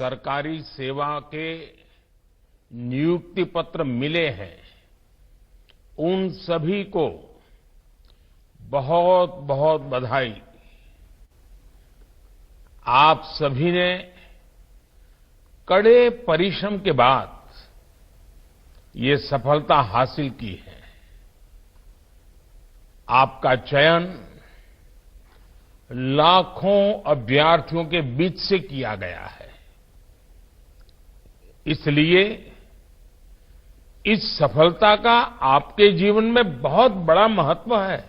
सरकारी सेवा के नियुक्ति पत्र मिले हैं, उन सभी को बहुत बहुत बधाई। आप सभी ने कड़े परिश्रम के बाद ये सफलता हासिल की है। आपका चयन लाखों अभ्यर्थियों के बीच से किया गया है। इसलिए इस सफलता का आपके जीवन में बहुत बड़ा महत्व है।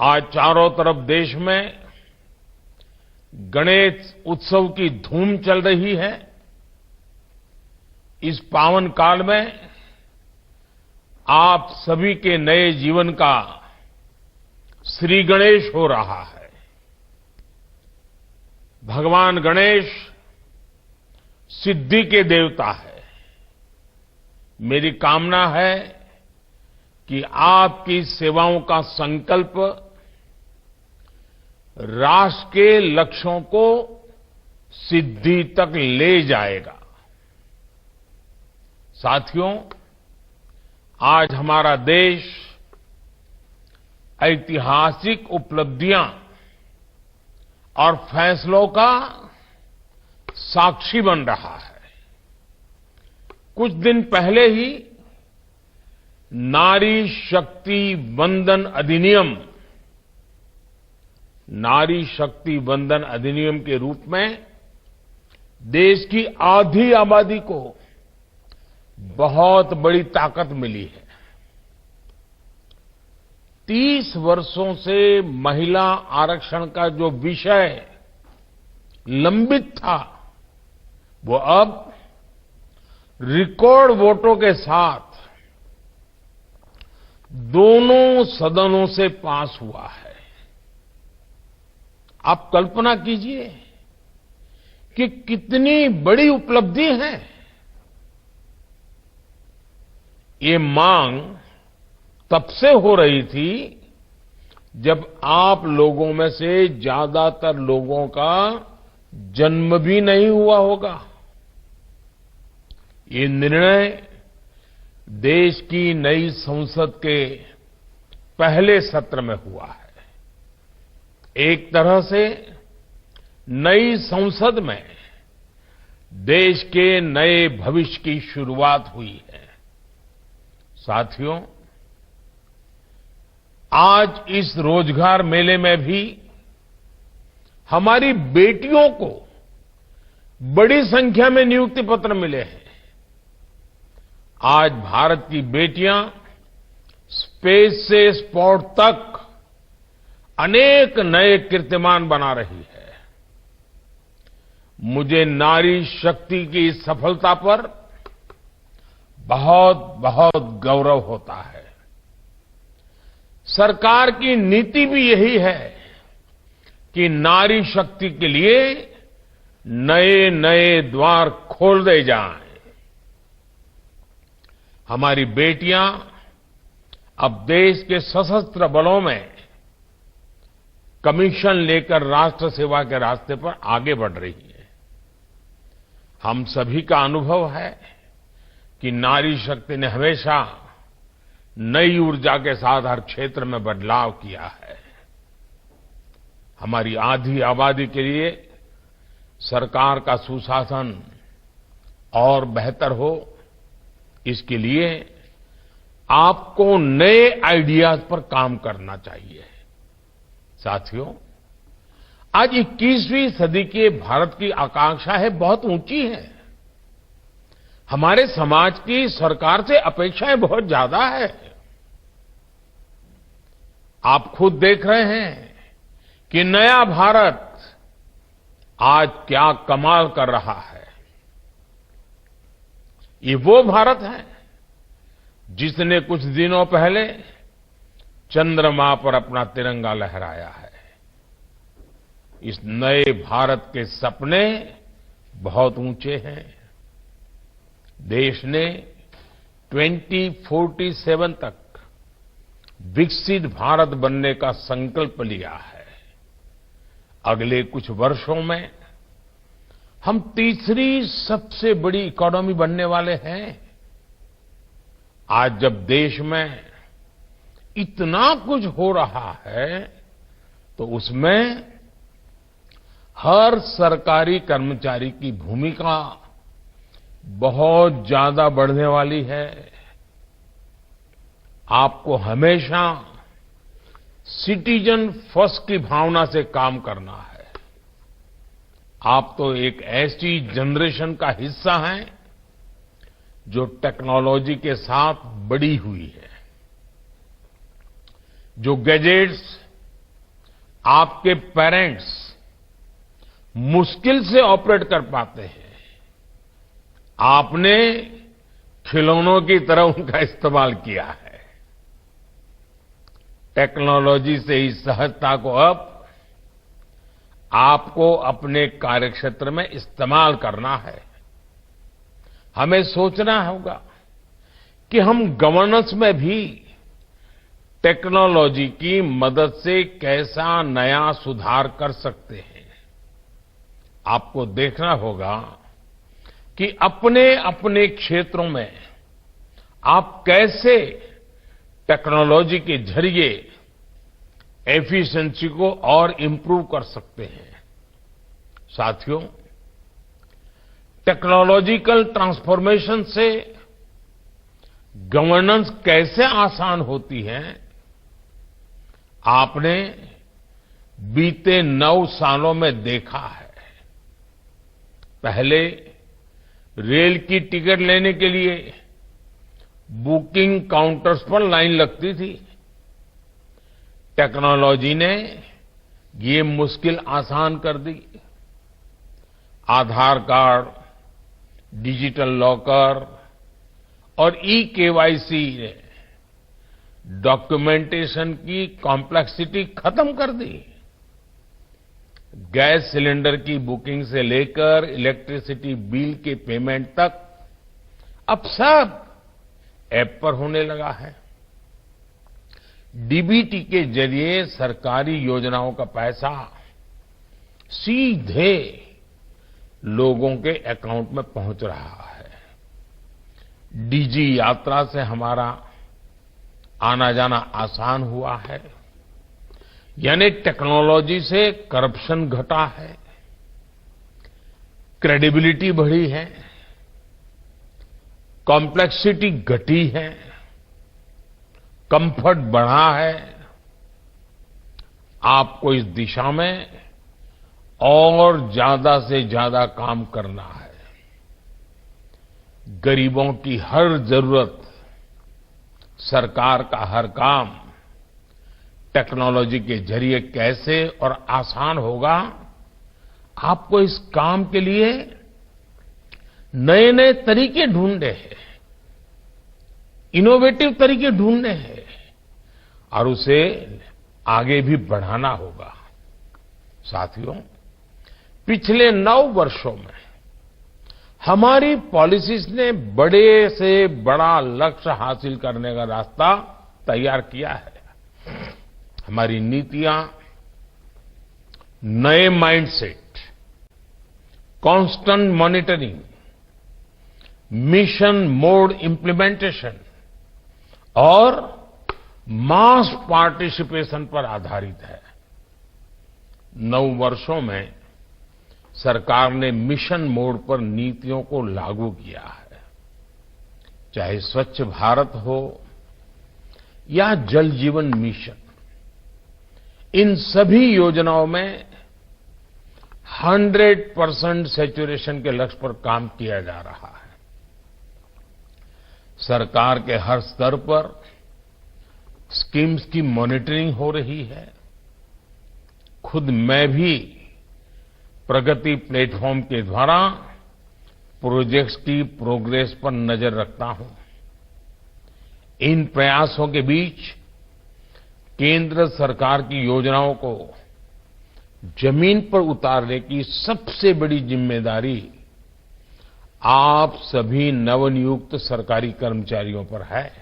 आज चारों तरफ देश में गणेश उत्सव की धूम चल रही है। इस पावन काल में आप सभी के नए जीवन का श्री गणेश हो रहा है। भगवान गणेश सिद्धि के देवता है। मेरी कामना है कि आपकी सेवाओं का संकल्प राष्ट्र के लक्ष्यों को सिद्धि तक ले जाएगा। साथियों, आज हमारा देश ऐतिहासिक उपलब्धियां और फैसलों का साक्षी बन रहा है। कुछ दिन पहले ही नारी शक्ति वंदन अधिनियम के रूप में देश की आधी आबादी को बहुत बड़ी ताकत मिली है। 30 वर्षों से महिला आरक्षण का जो विषय लंबित था, वो अब रिकॉर्ड वोटों के साथ दोनों सदनों से पास हुआ है। आप कल्पना कीजिए कि कितनी बड़ी उपलब्धि है। ये मांग तब से हो रही थी जब आप लोगों में से ज्यादातर लोगों का जन्म भी नहीं हुआ होगा। ये निर्णय देश की नई संसद के पहले सत्र में हुआ है। एक तरह से नई संसद में देश के नए भविष्य की शुरुआत हुई है। साथियों, आज इस रोजगार मेले में भी हमारी बेटियों को बड़ी संख्या में नियुक्ति पत्र मिले हैं। आज भारत की बेटियां स्पेस से स्पोर्ट तक अनेक नए कीर्तिमान बना रही है। मुझे नारी शक्ति की इस सफलता पर बहुत बहुत गौरव होता है। सरकार की नीति भी यही है कि नारी शक्ति के लिए नए नए द्वार खोल दे जाएं। हमारी बेटियां अब देश के सशस्त्र बलों में कमीशन लेकर राष्ट्र सेवा के रास्ते पर आगे बढ़ रही है। हम सभी का अनुभव है कि नारी शक्ति ने हमेशा नई ऊर्जा के साथ हर क्षेत्र में बदलाव किया है। हमारी आधी आबादी के लिए सरकार का सुशासन और बेहतर हो, इसके लिए आपको नए आइडियाज पर काम करना चाहिए। साथियों, आज 21वीं सदी के भारत की आकांक्षा है बहुत ऊंची है। हमारे समाज की सरकार से अपेक्षाएं बहुत ज्यादा है। आप खुद देख रहे हैं कि नया भारत आज क्या कमाल कर रहा है। ये वो भारत है जिसने कुछ दिनों पहले चंद्रमा पर अपना तिरंगा लहराया है। इस नए भारत के सपने बहुत ऊंचे हैं। देश ने 2047 तक विकसित भारत बनने का संकल्प लिया है। अगले कुछ वर्षों में हम तीसरी सबसे बड़ी इकोनॉमी बनने वाले हैं। आज जब देश में इतना कुछ हो रहा है तो उसमें हर सरकारी कर्मचारी की भूमिका बहुत ज्यादा बढ़ने वाली है। आपको हमेशा सिटीजन फर्स्ट की भावना से काम करना है। आप तो एक ऐसी जनरेशन का हिस्सा हैं जो टेक्नोलॉजी के साथ बड़ी हुई है। जो गैजेट्स आपके पेरेंट्स मुश्किल से ऑपरेट कर पाते हैं, आपने खिलौनों की तरह उनका इस्तेमाल किया है। टेक्नोलॉजी से इस सहजता को अब आपको अपने कार्यक्षेत्र में इस्तेमाल करना है। हमें सोचना होगा कि हम गवर्नेंस में भी टेक्नोलॉजी की मदद से कैसा नया सुधार कर सकते हैं। आपको देखना होगा कि अपने अपने क्षेत्रों में आप कैसे टेक्नोलॉजी के जरिए एफिशिएंसी को और इंप्रूव कर सकते हैं। साथियों, टेक्नोलॉजिकल ट्रांसफॉर्मेशन से गवर्नेंस कैसे आसान होती है, आपने बीते 9 सालों में देखा है। पहले रेल की टिकट लेने के लिए बुकिंग काउंटर्स पर लाइन लगती थी। टेक्नोलॉजी ने ये मुश्किल आसान कर दी। आधार कार्ड, डिजिटल लॉकर और ई-केवाईसी ने डॉक्यूमेंटेशन की कॉम्प्लेक्सिटी खत्म कर दी। गैस सिलेंडर की बुकिंग से लेकर इलेक्ट्रिसिटी बिल के पेमेंट तक अब सब ऐप पर होने लगा है। डीबीटी के जरिए सरकारी योजनाओं का पैसा सीधे लोगों के अकाउंट में पहुंच रहा है। डीजी यात्रा से हमारा आना जाना आसान हुआ है। यानी टेक्नोलॉजी से करप्शन घटा है, क्रेडिबिलिटी बढ़ी है, कॉम्प्लेक्सिटी घटी है, कंफर्ट बढ़ा है। आपको इस दिशा में और ज्यादा से ज्यादा काम करना है। गरीबों की हर जरूरत, सरकार का हर काम टेक्नोलॉजी के जरिए कैसे और आसान होगा, आपको इस काम के लिए नए नए तरीके ढूंढने हैं, इनोवेटिव तरीके ढूंढने हैं और उसे आगे भी बढ़ाना होगा। साथियों, पिछले 9 वर्षों में हमारी पॉलिसीज ने बड़े से बड़ा लक्ष्य हासिल करने का रास्ता तैयार किया है। हमारी नीतियां नए mindset, constant monitoring, mission mode implementation और मास पार्टिसिपेशन पर आधारित है। 9 वर्षों में सरकार ने मिशन मोड पर नीतियों को लागू किया है। चाहे स्वच्छ भारत हो या जल जीवन मिशन, इन सभी योजनाओं में 100% सैचुरेशन के लक्ष्य पर काम किया जा रहा है। सरकार के हर स्तर पर स्कीम्स की मॉनिटरिंग हो रही है। खुद मैं भी प्रगति प्लेटफॉर्म के द्वारा प्रोजेक्ट्स की प्रोग्रेस पर नजर रखता हूं। इन प्रयासों के बीच केंद्र सरकार की योजनाओं को जमीन पर उतारने की सबसे बड़ी जिम्मेदारी आप सभी नवनियुक्त सरकारी कर्मचारियों पर है।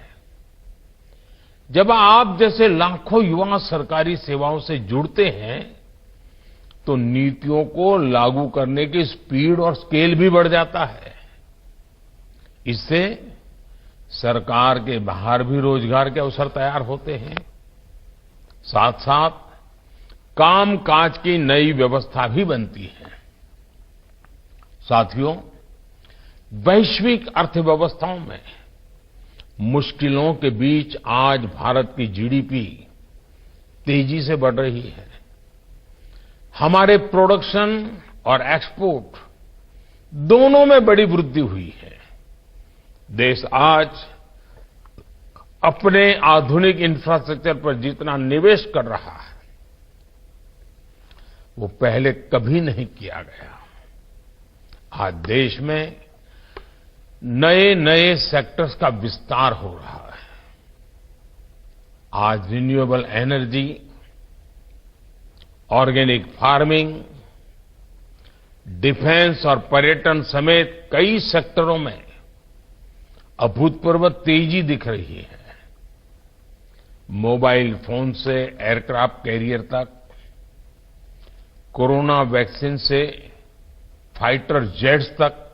जब आप जैसे लाखों युवा सरकारी सेवाओं से जुड़ते हैं तो नीतियों को लागू करने की स्पीड और स्केल भी बढ़ जाता है। इससे सरकार के बाहर भी रोजगार के अवसर तैयार होते हैं। साथ साथ कामकाज की नई व्यवस्था भी बनती है। साथियों, वैश्विक अर्थव्यवस्थाओं में मुश्किलों के बीच आज भारत की जीडीपी तेजी से बढ़ रही है। हमारे प्रोडक्शन और एक्सपोर्ट दोनों में बड़ी वृद्धि हुई है। देश आज अपने आधुनिक इंफ्रास्ट्रक्चर पर जितना निवेश कर रहा है, वो पहले कभी नहीं किया गया। आज देश में नए नए सेक्टर्स का विस्तार हो रहा है। आज renewable energy, organic farming, defence और पर्यटन समेत कई सेक्टरों में अभूतपूर्व तेजी दिख रही है। मोबाइल फोन से एयरक्राफ्ट कैरियर तक, कोरोना वैक्सीन से फाइटर जेट्स तक,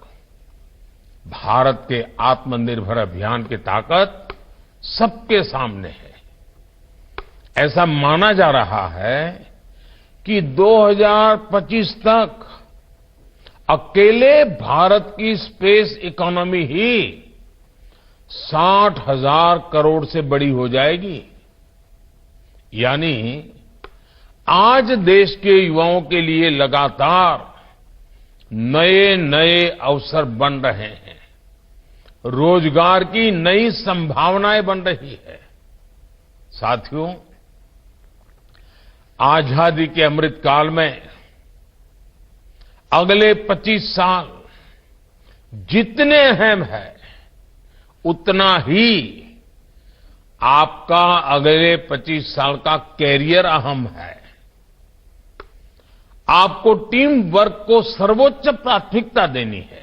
भारत के आत्मनिर्भर अभियान की ताकत सबके सामने है। ऐसा माना जा रहा है कि 2025 तक अकेले भारत की स्पेस इकोनॉमी ही 60,000 करोड़ से बड़ी हो जाएगी। यानी आज देश के युवाओं के लिए लगातार नए नए अवसर बन रहे हैं। रोजगार की नई संभावनाएं बन रही है। साथियों, आजादी के अमृत काल में अगले 25 साल जितने अहम है, उतना ही आपका अगले 25 साल का कैरियर अहम है। आपको टीम वर्क को सर्वोच्च प्राथमिकता देनी है।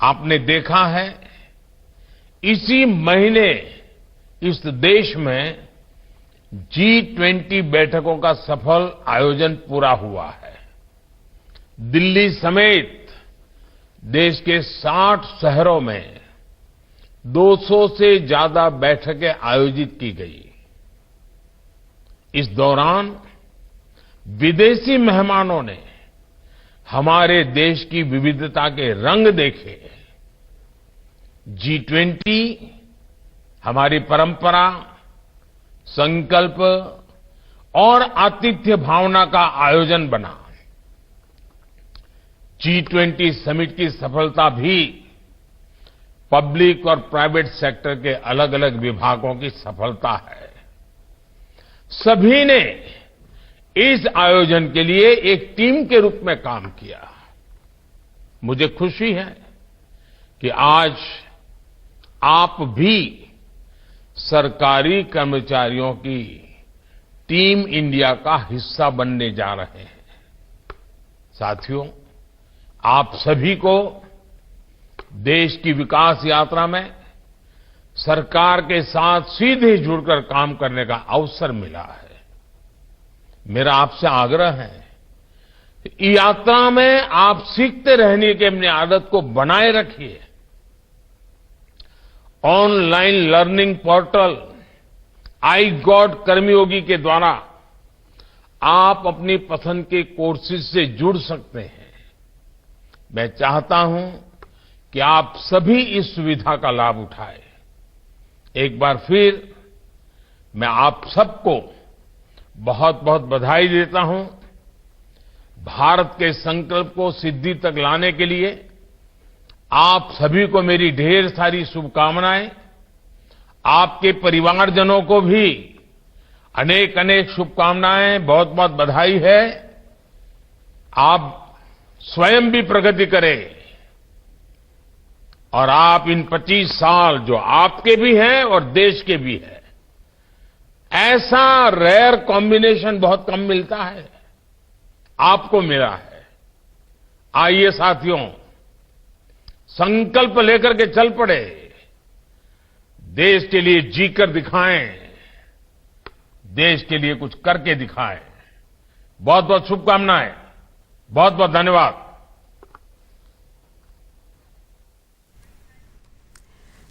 आपने देखा है, इसी महीने इस देश में G20 बैठकों का सफल आयोजन पूरा हुआ है। दिल्ली समेत देश के 60 शहरों में 200 से ज्यादा बैठकें आयोजित की गई। इस दौरान विदेशी मेहमानों ने हमारे देश की विविधता के रंग देखे। G20 हमारी परंपरा, संकल्प और आतिथ्य भावना का आयोजन बना। G20 समिट की सफलता भी पब्लिक और प्राइवेट सेक्टर के अलग अलग विभागों की सफलता है। सभी ने इस आयोजन के लिए एक टीम के रूप में काम किया। मुझे खुशी है कि आज आप भी सरकारी कर्मचारियों की टीम इंडिया का हिस्सा बनने जा रहे हैं। साथियों, आप सभी को देश की विकास यात्रा में सरकार के साथ सीधे जुड़कर काम करने का अवसर मिला है। मेरा आपसे आग्रह है कि यात्रा में आप सीखते रहने की अपनी आदत को बनाए रखिए। Online learning portal iGOT Karmayogi के द्वारा आप अपनी पसंद के कोर्सेज से जुड़ सकते हैं। मैं चाहता हूं कि आप सभी इस सुविधा का लाभ उठाएं। एक बार फिर मैं आप सबको बहुत बहुत बधाई देता हूं। भारत के संकल्प को सिद्धि तक लाने के लिए आप सभी को मेरी ढेर सारी शुभकामनाएं। आपके परिवारजनों को भी अनेक अनेक शुभकामनाएं, बहुत बहुत बधाई है। आप स्वयं भी प्रगति करें और आप इन 25 साल जो आपके भी हैं और देश के भी हैं, ऐसा रेयर कॉम्बिनेशन बहुत कम मिलता है, आपको मिला है। आइए साथियों, संकल्प लेकर के चल पड़े, देश के लिए जीकर दिखाएं, देश के लिए कुछ करके दिखाएं। बहुत बहुत शुभकामनाएं, बहुत बहुत धन्यवाद।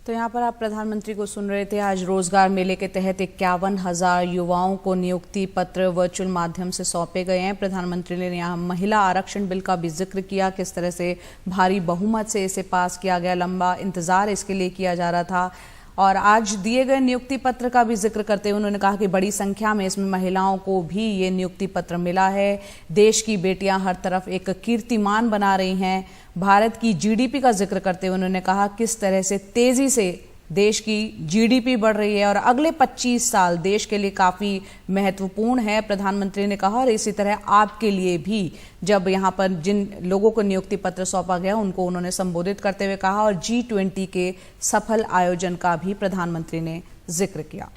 तो यहाँ पर आप प्रधानमंत्री को सुन रहे थे। आज रोजगार मेले के तहत 51,000 युवाओं को नियुक्ति पत्र वर्चुअल माध्यम से सौंपे गए हैं। प्रधानमंत्री ने यहाँ महिला आरक्षण बिल का भी जिक्र किया, किस तरह से भारी बहुमत से इसे पास किया गया, लंबा इंतजार इसके लिए किया जा रहा था। और आज दिए गए नियुक्ति पत्र का भी जिक्र करते हुए उन्होंने कहा कि बड़ी संख्या में इसमें महिलाओं को भी ये नियुक्ति पत्र मिला है। देश की बेटियां हर तरफ एक कीर्तिमान बना रही हैं। भारत की जीडीपी का जिक्र करते हुए उन्होंने कहा किस तरह से तेजी से देश की जीडीपी बढ़ रही है और अगले 25 साल देश के लिए काफी महत्वपूर्ण है, प्रधानमंत्री ने कहा। और इसी तरह आपके लिए भी, जब यहां पर जिन लोगों को नियुक्ति पत्र सौंपा गया उनको उन्होंने संबोधित करते हुए कहा। और G20 के सफल आयोजन का भी प्रधानमंत्री ने जिक्र किया।